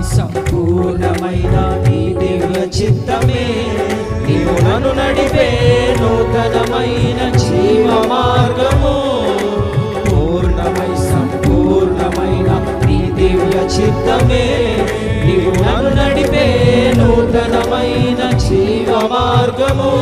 సంపూర్ణమైన నీ దివ్య చిత్తమే నీవు నన్ను నడిపే నూతనమైన జీవ మార్గము. పూర్ణమై సంపూర్ణమైన నీ దివ్య చిత్తమే నీవు నన్ను నడిపే నూతనమైన జీవ మార్గము.